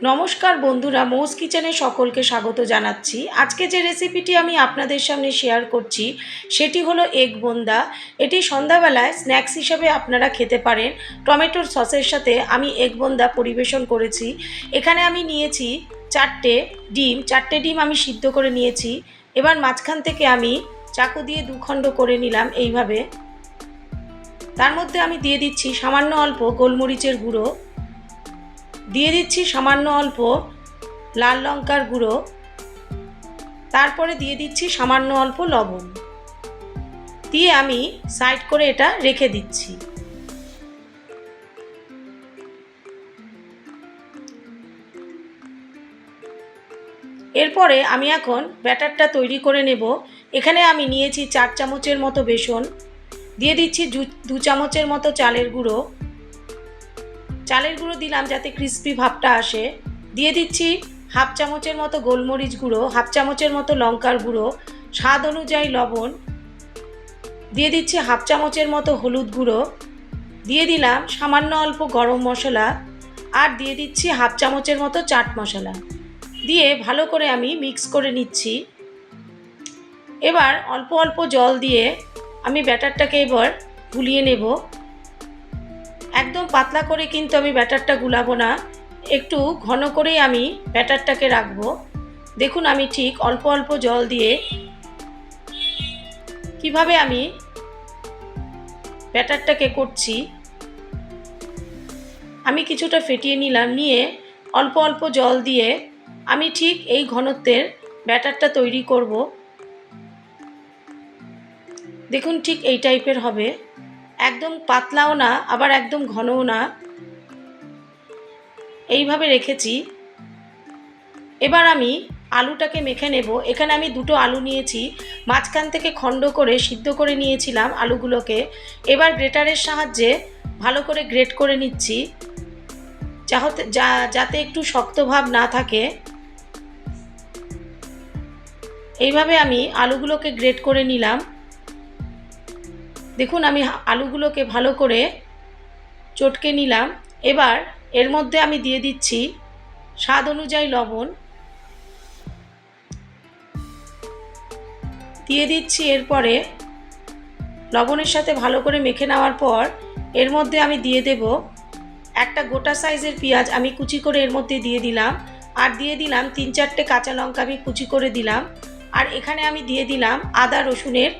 নমস্কার বন্ধুরা, মৌস কিচেনে সকলকে স্বাগত জানাচ্ছি। আজকে যে রেসিপিটি আমি আপনাদের সামনে শেয়ার করছি সেটি হলো এগ বোন্দা। এটি সন্ধ্যাবেলায় স্ন্যাক্স হিসেবে আপনারা খেতে পারেন। টমেটোর সসের সাথে আমি এগ বোন্দা পরিবেশন করেছি। এখানে আমি নিয়েছি চারটে ডিম আমি সিদ্ধ করে নিয়েছি। এবার মাঝখান থেকে আমি চাকু দিয়ে দুখণ্ড করে নিলাম এইভাবে। তার মধ্যে আমি দিয়ে দিচ্ছি সামান্য অল্প গোলমরিচের গুঁড়ো, দিয়ে দিচ্ছি সামান্য অল্প লাল লঙ্কার গুঁড়ো, তারপরে দিয়ে দিচ্ছি সামান্য অল্প লবণ, দিয়ে আমি সাইড করে এটা রেখে দিচ্ছি। এরপরে আমি এখন ব্যাটারটা তৈরি করে নেব। এখানে আমি নিয়েছি 4 চামচের মতো বেসন, দিয়ে দিচ্ছি 2 চামচের মতো চালের গুঁড়ো দিলাম যাতে ক্রিস্পি ভাবটা আসে। দিয়ে দিচ্ছি হাফ চামচের মতো গোলমরিচ গুঁড়ো, হাফ চামচের মতো লঙ্কার গুঁড়ো, স্বাদ অনুযায়ী লবণ, দিয়ে দিচ্ছি হাফ চামচের মতো হলুদ গুঁড়ো, দিয়ে দিলাম সামান্য অল্প গরম মশলা, আর দিয়ে দিচ্ছি হাফ চামচের মতো চাট মশলা, দিয়ে ভালো করে আমি মিক্স করে নিচ্ছি। এবার অল্প অল্প জল দিয়ে আমি ব্যাটারটাকে এবার গুলিয়ে নেব। একদম পাতলা করে কিন্তু আমি ব্যাটারটা গুলাবো না, একটু ঘন করেই আমি ব্যাটারটাকে রাখবো। দেখুন আমি ঠিক অল্প অল্প জল দিয়ে কিভাবে আমি ব্যাটারটাকে করছি। আমি কিছুটা ফেটিয়ে নিলাম, নিয়ে অল্প অল্প জল দিয়ে আমি ঠিক এই ঘনত্বের ব্যাটারটা তৈরি করব। দেখুন ঠিক এই টাইপের হবে, একদম পাতলাও না আবার একদম ঘনও না, এইভাবে রেখেছি। এবার আমি আলুটাকে মেখে নেব। এখানে আমি 2টো আলু নিয়েছি, মাঝখান থেকে খণ্ড করে সিদ্ধ করে নিয়েছিলাম আলুগুলোকে। এবার গ্রেটারের সাহায্যে ভালো করে গ্রেট করে নিচ্ছি, যাতে একটু শক্ত ভাব না থাকে। এইভাবে আমি আলুগুলোকে গ্রেট করে নিলাম। দেখুন আমি আলুগুলোকে ভালো করে চটকে নিলাম। এবার এর মধ্যে আমি দিয়ে দিচ্ছি স্বাদ অনুযায়ী লবণ, দিয়ে দিচ্ছি। এরপরে লবণের সাথে ভালো করে মেখে নেওয়ার পর এর মধ্যে আমি দিয়ে দেব একটা গোটা সাইজের পেঁয়াজ আমি কুচি করে এর মধ্যে দিয়ে দিলাম, আর দিয়ে দিলাম 3-4টে কাঁচা লঙ্কা আমি কুচি করে দিলাম, আর এখানে আমি দিয়ে দিলাম আদা রসুনের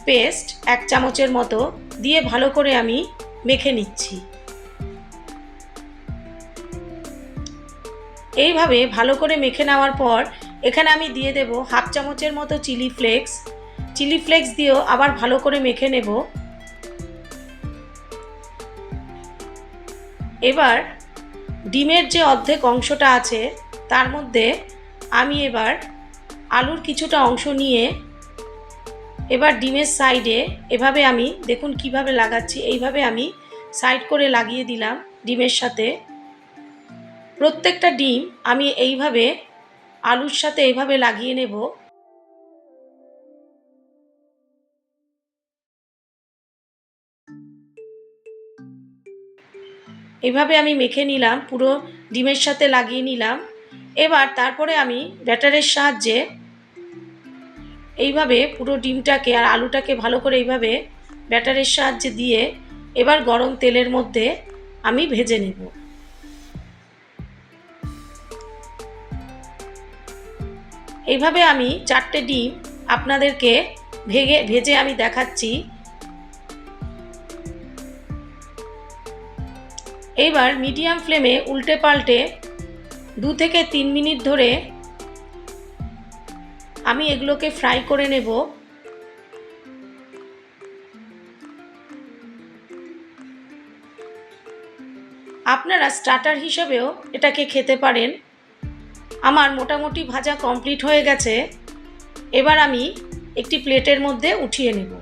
পেস্ট 1 চামচের মতো, দিয়ে ভালো করে আমি মেখে নিচ্ছি। এইভাবে ভালো করে মেখে নেওয়ার পর এখানে আমি দিয়ে দেব হাফ চামচের মতো চিলি ফ্লেক্স দিয়েও আবার ভালো করে মেখে নেব। এবার ডিমের যে অর্ধেক অংশটা আছে তার মধ্যে আমি এবার আলুর কিছুটা অংশ নিয়ে এবার ডিমের সাইডে এভাবে আমি দেখুন কিভাবে লাগাচ্ছি, এইভাবে আমি সাইড করে লাগিয়ে দিলাম ডিমের সাথে। প্রত্যেকটা ডিম আমি এইভাবে আলুর সাথে এইভাবে লাগিয়ে নেব। এইভাবে আমি মেখে নিলাম, পুরো ডিমের সাথে লাগিয়ে নিলাম। এবার তারপরে আমি ব্যাটারের সাহায্যে এইভাবে পুরো ডিমটাকে আর আলুটাকে ভালো করে এইভাবে ব্যাটারের সাহায্যে দিয়ে এবার গরম তেলের মধ্যে আমি ভেজে নেব। এইভাবে আমি 4টে ডিম আপনাদেরকে ভেজে আমি দেখাচ্ছি। এইবার মিডিয়াম ফ্লেমে উল্টে পাল্টে 2 থেকে 3 মিনিট ধরে আমি এগুলোকে ফ্রাই করে নেব। আপনারা স্টার্টার হিসেবেও এটাকে খেতে পারেন। আমার মোটামুটি ভাজা কমপ্লিট হয়ে গেছে। এবার আমি একটি প্লেটের মধ্যে উঠিয়ে নেব।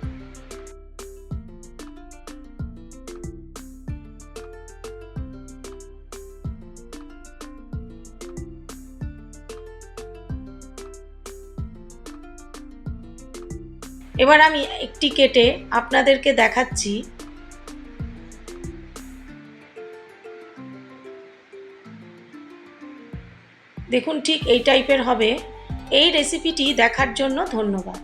এবার আমি একটি কেটে আপনাদেরকে দেখাচ্ছি। দেখুন ঠিক এই টাইপের হবে। এই রেসিপিটি দেখার জন্য ধন্যবাদ।